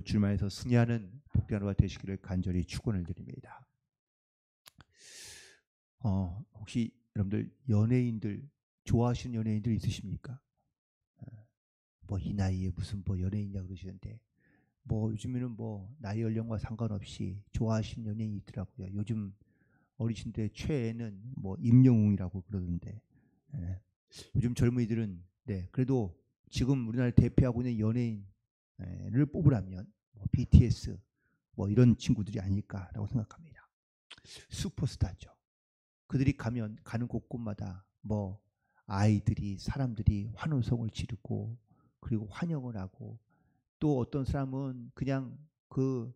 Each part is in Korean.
주님안에서 승리하는 복된 하루가 되시기를 간절히 축원을 드립니다. 혹시 여러분들 연예인들 좋아하시는 연예인들 있으십니까? 뭐 이 나이에 무슨 뭐 연예인이냐 그러시는데 뭐 요즘에는 뭐 나이 연령과 상관없이 좋아하시는 연예인이 있더라고요. 요즘 어르신들의 최애는 뭐 임영웅이라고 그러던데 요즘 젊은이들은 그래도 지금 우리나라를 대표하고 있는 연예인을 뽑으라면 뭐 BTS 뭐 이런 친구들이 아닐까라고 생각합니다. 슈퍼스타죠. 그들이 가는 곳곳마다 뭐 아이들이 사람들이 환호성을 지르고 그리고 환영을 하고 또 어떤 사람은 그냥 그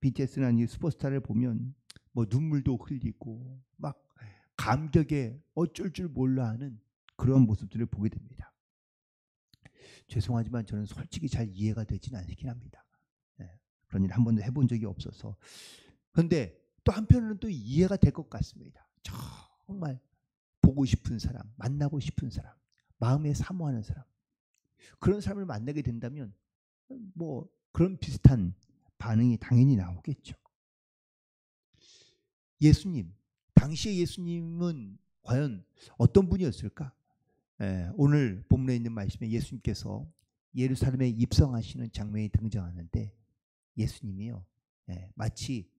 BTS나 이 슈퍼스타를 보면 뭐 눈물도 흘리고 막 감격에 어쩔 줄 몰라 하는 그런 모습들을 보게 됩니다. 죄송하지만 저는 솔직히 잘 이해가 되지는 않긴 합니다. 그런 일 한 번도 해본 적이 없어서. 그런데 또 한편으로는 또 이해가 될 것 같습니다. 정말 보고 싶은 사람, 만나고 싶은 사람, 마음에 사모하는 사람, 그런 사람을 만나게 된다면 뭐 그런 비슷한 반응이 당연히 나오겠죠. 예수님, 당시의 예수님은 과연 어떤 분이었을까? 오늘 본문에 있는 말씀에 예수님께서 예루살렘에 입성하시는 장면이 등장하는데 예수님이요 마치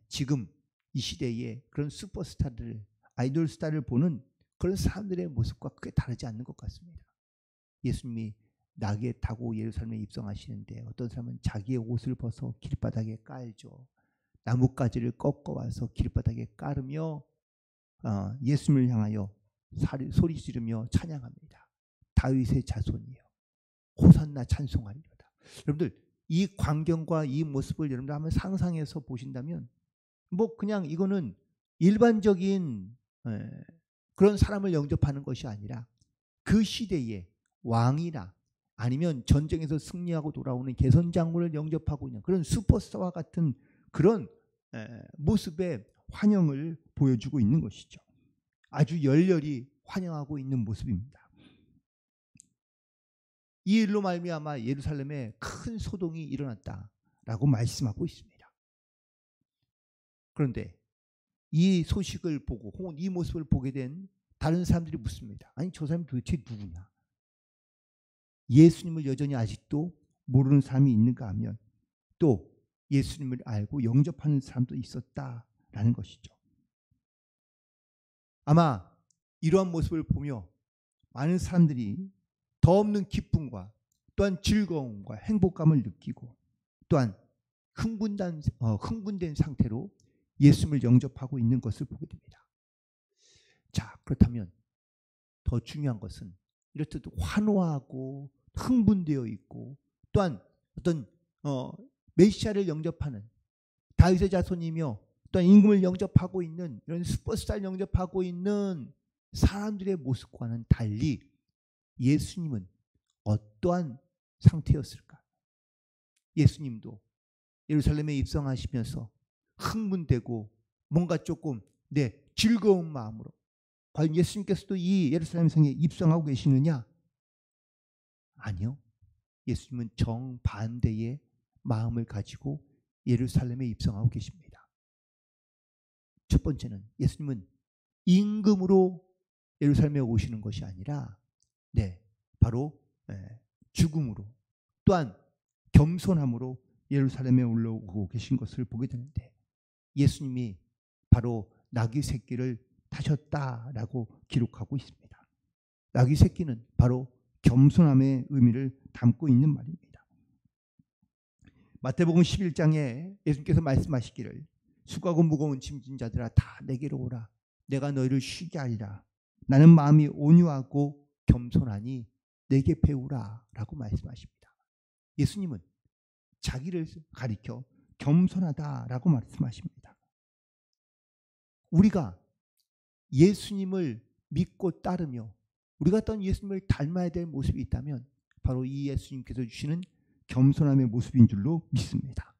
지금 이 시대에 그런 슈퍼스타들, 아이돌 스타를 보는 그런 사람들의 모습과 크게 다르지 않는 것 같습니다. 예수님이 나귀에 타고 예루살렘에 입성하시는데 어떤 사람은 자기의 옷을 벗어 길바닥에 깔죠. 나뭇가지를 꺾어와서 길바닥에 깔으며 예수님을 향하여 소리 지르며 찬양합니다. 다윗의 자손이요 호산나 찬송하리로다. 여러분들 이 광경과 이 모습을 여러분들 한번 상상해서 보신다면 뭐 그냥 이거는 일반적인 그런 사람을 영접하는 것이 아니라 그 시대의 왕이나 아니면 전쟁에서 승리하고 돌아오는 개선장군을 영접하고 있는 그런 슈퍼스타와 같은 그런 모습의 환영을 보여주고 있는 것이죠. 아주 열렬히 환영하고 있는 모습입니다. 이 일로 말미암아 예루살렘에 큰 소동이 일어났다라고 말씀하고 있습니다. 그런데 이 소식을 보고 혹은 이 모습을 보게 된 다른 사람들이 묻습니다. 아니 저 사람이 도대체 누구냐? 예수님을 여전히 아직도 모르는 사람이 있는가 하면 또 예수님을 알고 영접하는 사람도 있었다라는 것이죠. 아마 이러한 모습을 보며 많은 사람들이 더 없는 기쁨과 또한 즐거움과 행복감을 느끼고 또한 흥분된 상태로 예수님을 영접하고 있는 것을 보게 됩니다. 자, 그렇다면 더 중요한 것은 이렇듯 환호하고 흥분되어 있고 또한 어떤 메시아를 영접하는 다윗의 자손이며 또한 임금을 영접하고 있는 이런 슈퍼스타를 영접하고 있는 사람들의 모습과는 달리 예수님은 어떠한 상태였을까? 예수님도 예루살렘에 입성하시면서 흥분되고 뭔가 조금 즐거운 마음으로 과연 예수님께서도 이 예루살렘 성에 입성하고 계시느냐? 아니요. 예수님은 정반대의 마음을 가지고 예루살렘에 입성하고 계십니다. 첫 번째는 예수님은 임금으로 예루살렘에 오시는 것이 아니라 바로 죽음으로 또한 겸손함으로 예루살렘에 올라오고 계신 것을 보게 되는데 예수님이 바로 나귀 새끼를 타셨다라고 기록하고 있습니다. 나귀 새끼는 바로 겸손함의 의미를 담고 있는 말입니다. 마태복음 11장에 예수님께서 말씀하시기를 수고하고 무거운 짐진 자들아 다 내게로 오라. 내가 너희를 쉬게 하리라. 나는 마음이 온유하고 겸손하니 내게 배우라 라고 말씀하십니다. 예수님은 자기를 가리켜 겸손하다라고 말씀하십니다. 우리가 예수님을 믿고 따르며 우리가 어떤 예수님을 닮아야 될 모습이 있다면 바로 이 예수님께서 주시는 겸손함의 모습인 줄로 믿습니다.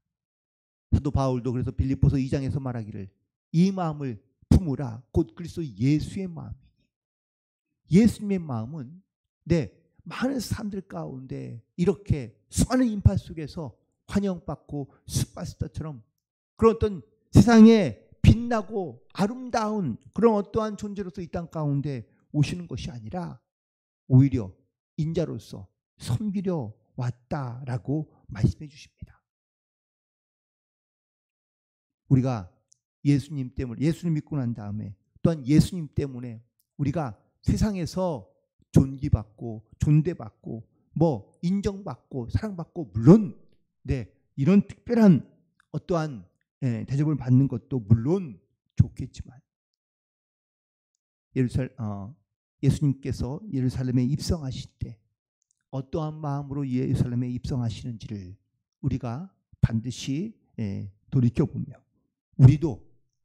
사도 바울도 그래서 빌립보서 2장에서 말하기를 이 마음을 품으라 곧 그리스도 예수의 마음이니 예수님의 마음은 많은 사람들 가운데 이렇게 수많은 인파 속에서 환영받고 슈퍼스타처럼 그런 어떤 세상에 빛나고 아름다운 그런 어떠한 존재로서 이 땅 가운데 오시는 것이 아니라 오히려 인자로서 섬기려 왔다라고 말씀해 주십니다. 우리가 예수님 때문에, 예수님 믿고 난 다음에 또한 예수님 때문에 우리가 세상에서 존귀받고 존대받고 뭐 인정받고 사랑받고 물론 이런 특별한 어떠한 대접을 받는 것도 물론 좋겠지만 예수님께서 예루살렘에 입성하실 때 어떠한 마음으로 예루살렘에 입성하시는지를 우리가 반드시 돌이켜보며 우리도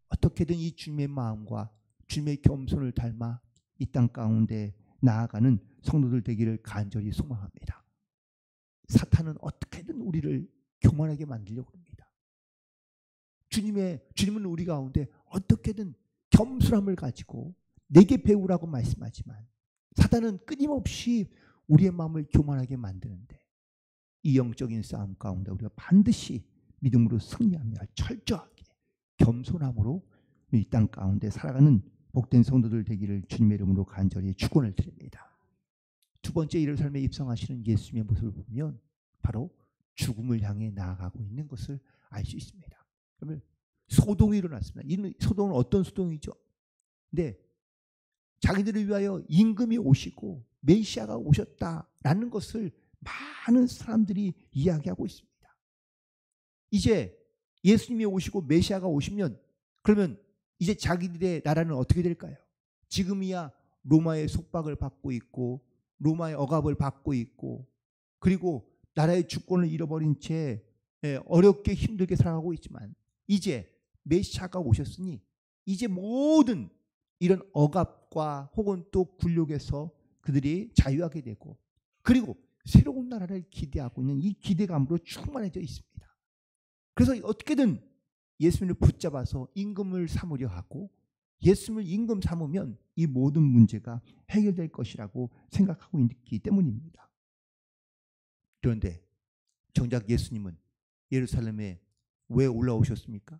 어떻게든 이 주님의 마음과 주님의 겸손을 닮아 이 땅 가운데 나아가는 성도들 되기를 간절히 소망합니다. 사탄은 어떻게든 우리를 교만하게 만들려고 합니다. 주님은 우리 가운데 어떻게든 겸손함을 가지고 내게 배우라고 말씀하지만 사탄은 끊임없이 우리의 마음을 교만하게 만드는데 이 영적인 싸움 가운데 우리가 반드시 믿음으로 승리하며 철저하게 겸손함으로 이 땅 가운데 살아가는 복된 성도들 되기를 주님의 이름으로 간절히 축원을 드립니다. 두 번째 예루살렘에 입성하시는 예수님의 모습을 보면 바로 죽음을 향해 나아가고 있는 것을 알 수 있습니다. 그러면 소동이 일어났습니다. 이 소동은 어떤 소동이죠? 근데 자기들을 위하여 임금이 오시고 메시아가 오셨다라는 것을 많은 사람들이 이야기하고 있습니다. 이제 예수님이 오시고 메시아가 오시면 그러면 이제 자기들의 나라는 어떻게 될까요? 지금이야 로마의 속박을 받고 있고 로마의 억압을 받고 있고 그리고 나라의 주권을 잃어버린 채 어렵게 힘들게 살아가고 있지만 이제 메시아가 오셨으니 이제 모든 이런 억압과 혹은 또 굴욕에서 그들이 자유하게 되고 그리고 새로운 나라를 기대하고 있는 이 기대감으로 충만해져 있습니다. 그래서 어떻게든 예수님을 붙잡아서 임금을 삼으려 하고 예수님을 임금 삼으면 이 모든 문제가 해결될 것이라고 생각하고 있기 때문입니다. 그런데 정작 예수님은 예루살렘에 왜 올라오셨습니까?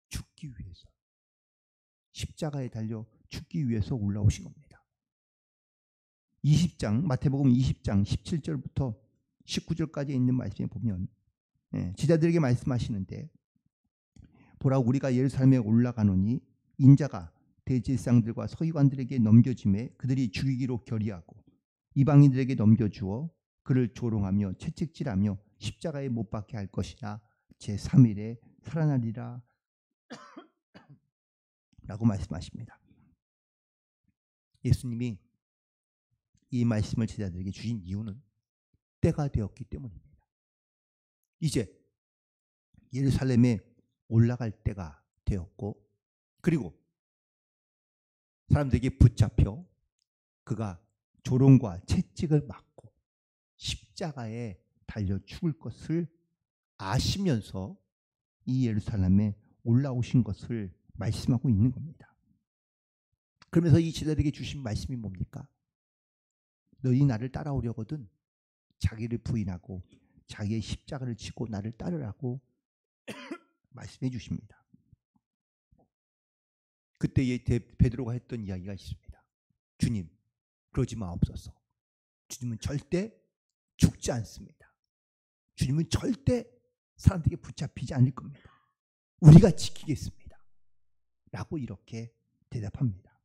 죽기 위해서. 십자가에 달려 죽기 위해서 올라오신 겁니다. 20장 마태복음 20장 17절부터 19절까지 있는 말씀에 보면 제자들에게 말씀하시는데 보라 우리가 예루살렘에 올라가노니 인자가 대제사장들과 서기관들에게 넘겨짐에 그들이 죽이기로 결의하고 이방인들에게 넘겨주어 그를 조롱하며 채찍질하며 십자가에 못 박게 할 것이나 제3일에 살아나리라 라고 말씀하십니다. 예수님이 이 말씀을 제자들에게 주신 이유는 때가 되었기 때문입니다. 이제 예루살렘에 올라갈 때가 되었고 그리고 사람들에게 붙잡혀 그가 조롱과 채찍을 맞고 십자가에 달려 죽을 것을 아시면서 이 예루살렘에 올라오신 것을 말씀하고 있는 겁니다. 그러면서 이 제자들에게 주신 말씀이 뭡니까? 너희 나를 따라오려거든 자기를 부인하고 자기의 십자가를 지고 나를 따르라고 말씀해 주십니다. 그때 베드로가 했던 이야기가 있습니다. 주님, 그러지 마옵소서. 주님은 절대 죽지 않습니다. 주님은 절대 사람들에게 붙잡히지 않을 겁니다. 우리가 지키겠습니다. 라고 이렇게 대답합니다.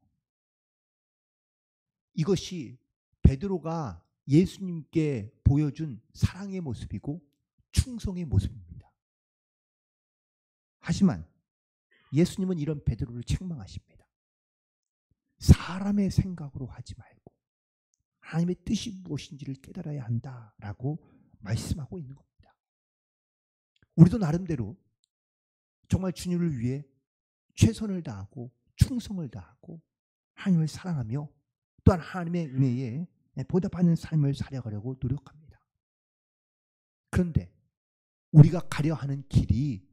이것이 베드로가 예수님께 보여준 사랑의 모습이고 충성의 모습입니다. 하지만 예수님은 이런 베드로를 책망하십니다. 사람의 생각으로 하지 말고 하나님의 뜻이 무엇인지를 깨달아야 한다라고 말씀하고 있는 겁니다. 우리도 나름대로 정말 주님을 위해 최선을 다하고 충성을 다하고 하나님을 사랑하며 또한 하나님의 은혜에 보답하는 삶을 살아가려고 노력합니다. 그런데 우리가 가려 하는 길이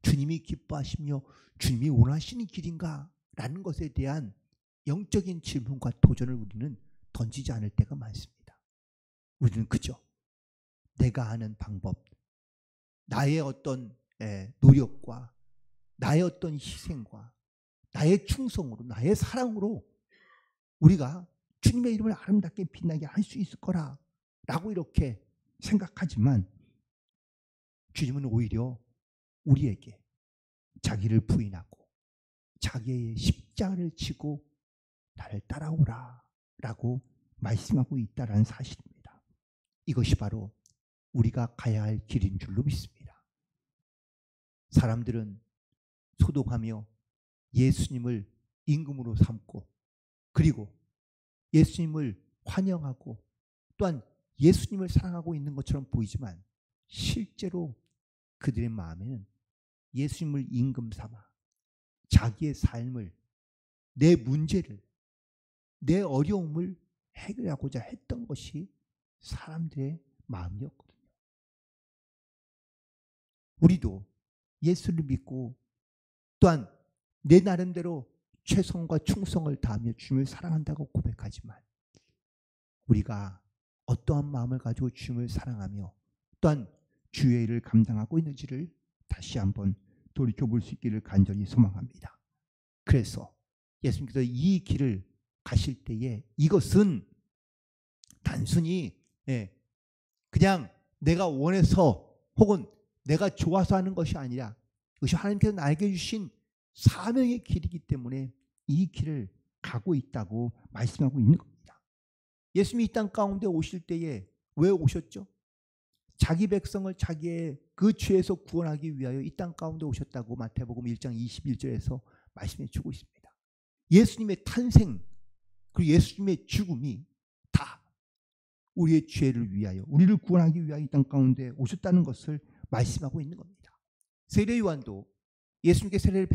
주님이 기뻐하시며 주님이 원하시는 길인가? 라는 것에 대한 영적인 질문과 도전을 우리는 던지지 않을 때가 많습니다. 우리는 그저 내가 아는 방법, 나의 어떤 노력과 나의 어떤 희생과 나의 충성으로 나의 사랑으로 우리가 주님의 이름을 아름답게 빛나게 할 수 있을 거라고 이렇게 생각하지만 주님은 오히려 우리에게 자기를 부인하고 자기의 십자가를 지고 나를 따라오라 라고 말씀하고 있다는 사실입니다. 이것이 바로 우리가 가야 할 길인 줄로 믿습니다. 사람들은 소독하며 예수님을 임금으로 삼고 그리고 예수님을 환영하고 또한 예수님을 사랑하고 있는 것처럼 보이지만 실제로 그들의 마음에는 예수님을 임금 삼아 자기의 삶을, 내 문제를, 내 어려움을 해결하고자 했던 것이 사람들의 마음이었거든요. 우리도 예수를 믿고 또한 내 나름대로 최선과 충성을 다하며 주님을 사랑한다고 고백하지만 우리가 어떠한 마음을 가지고 주님을 사랑하며 또한 주의 일을 감당하고 있는지를 다시 한번 돌이켜볼 수 있기를 간절히 소망합니다. 그래서 예수님께서 이 길을 가실 때에 이것은 단순히 그냥 내가 원해서 혹은 내가 좋아서 하는 것이 아니라 이것이 하나님께서 나에게 주신 사명의 길이기 때문에 이 길을 가고 있다고 말씀하고 있는 겁니다. 예수님이 이 땅 가운데 오실 때에 왜 오셨죠? 자기 백성을 자기의 그 죄에서 구원하기 위하여 이 땅 가운데 오셨다고 마태복음 1장 21절에서 말씀해 주고 있습니다. 예수님의 탄생 그리고 예수님의 죽음이 다 우리의 죄를 위하여 우리를 구원하기 위하여 이 땅 가운데 오셨다는 것을 말씀하고 있는 겁니다. 세례 요한도 예수님께 세례를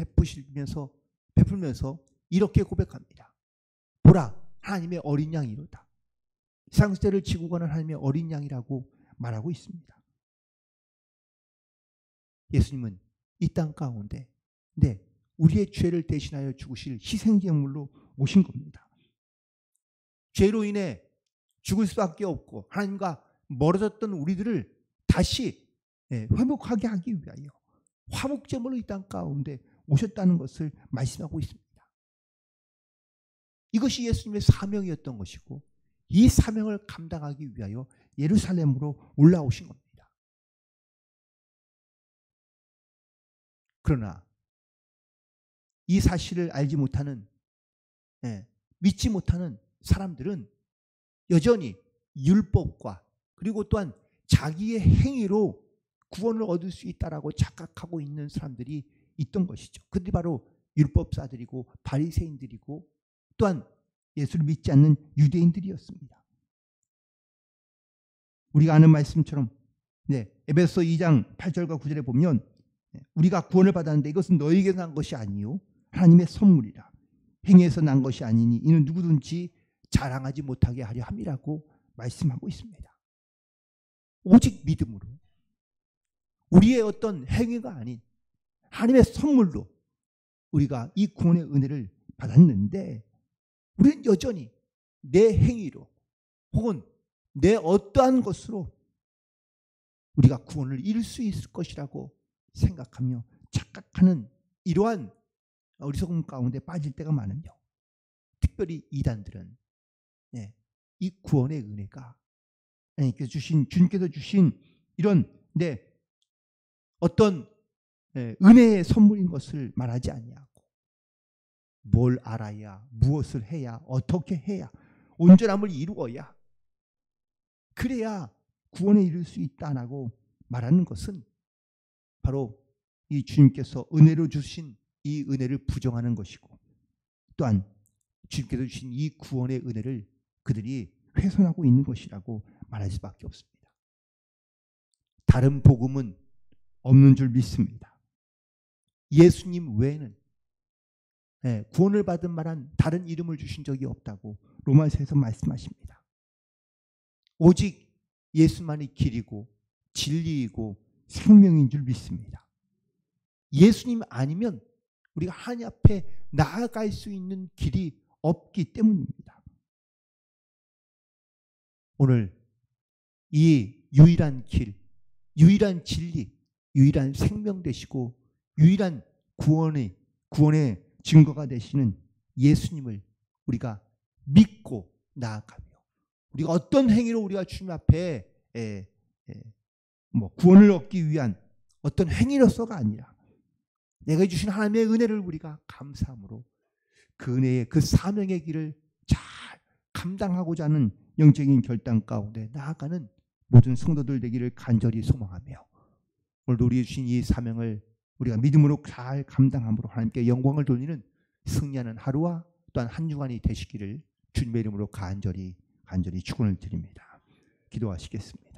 베풀면서 이렇게 고백합니다. 보라, 하나님의 어린 양이로다. 세상죄를 지고 가는 하나님의 어린 양이라고 말하고 있습니다. 예수님은 이 땅 가운데 우리의 죄를 대신하여 죽으실 희생제물로 오신 겁니다. 죄로 인해 죽을 수밖에 없고 하나님과 멀어졌던 우리들을 다시 회복하게 하기 위하여 화목제물로 이 땅 가운데 오셨다는 것을 말씀하고 있습니다. 이것이 예수님의 사명이었던 것이고 이 사명을 감당하기 위하여 예루살렘으로 올라오신 겁니다. 그러나 이 사실을 알지 못하는 믿지 못하는 사람들은 여전히 율법과 그리고 또한 자기의 행위로 구원을 얻을 수 있다라고 착각하고 있는 사람들이 있던 것이죠. 그들이 바로 율법사들이고 바리새인들이고 또한 예수를 믿지 않는 유대인들이었습니다. 우리가 아는 말씀처럼 에베소 2장 8절과 9절에 보면 우리가 구원을 받았는데 이것은 너희에게서 난 것이 아니요 하나님의 선물이라. 행위에서 난 것이 아니니 이는 누구든지 자랑하지 못하게 하려 함이라고 말씀하고 있습니다. 오직 믿음으로 우리의 어떤 행위가 아닌 하나님의 선물로 우리가 이 구원의 은혜를 받았는데 우리는 여전히 내 행위로 혹은 내 어떠한 것으로 우리가 구원을 이룰 수 있을 것이라고 생각하며 착각하는 이러한 어리석음 가운데 빠질 때가 많은요. 특별히 이단들은 이 구원의 은혜가 주님께서 주신 이런 어떤 은혜의 선물인 것을 말하지 아니하고 뭘 알아야 무엇을 해야 어떻게 해야 온전함을 이루어야 그래야 구원에 이를 수 있다라고 말하는 것은 바로 이 주님께서 은혜로 주신 이 은혜를 부정하는 것이고 또한 주님께서 주신 이 구원의 은혜를 그들이 훼손하고 있는 것이라고 말할 수밖에 없습니다. 다른 복음은 없는 줄 믿습니다. 예수님 외에는 구원을 받은 만한 다른 이름을 주신 적이 없다고 로마서에서 말씀하십니다. 오직 예수만이 길이고 진리이고 생명인 줄 믿습니다. 예수님 아니면 우리가 하나님 앞에 나아갈 수 있는 길이 없기 때문입니다. 오늘 이 유일한 길, 유일한 진리, 유일한 생명 되시고 유일한 구원의 증거가 되시는 예수님을 우리가 믿고 나아가며 우리가 어떤 행위로 우리가 주님 앞에 구원을 얻기 위한 어떤 행위로서가 아니라 내가 주신 하나님의 은혜를 우리가 감사함으로 그 은혜의 그 사명의 길을 잘 감당하고자 하는 영적인 결단 가운데 나아가는 모든 성도들 되기를 간절히 소망하며 오늘도 우리 주신 이 사명을 우리가 믿음으로 잘 감당함으로 하나님께 영광을 돌리는 승리하는 하루와 또한 한 주간이 되시기를 주님의 이름으로 간절히 축원을 드립니다. 기도하시겠습니다.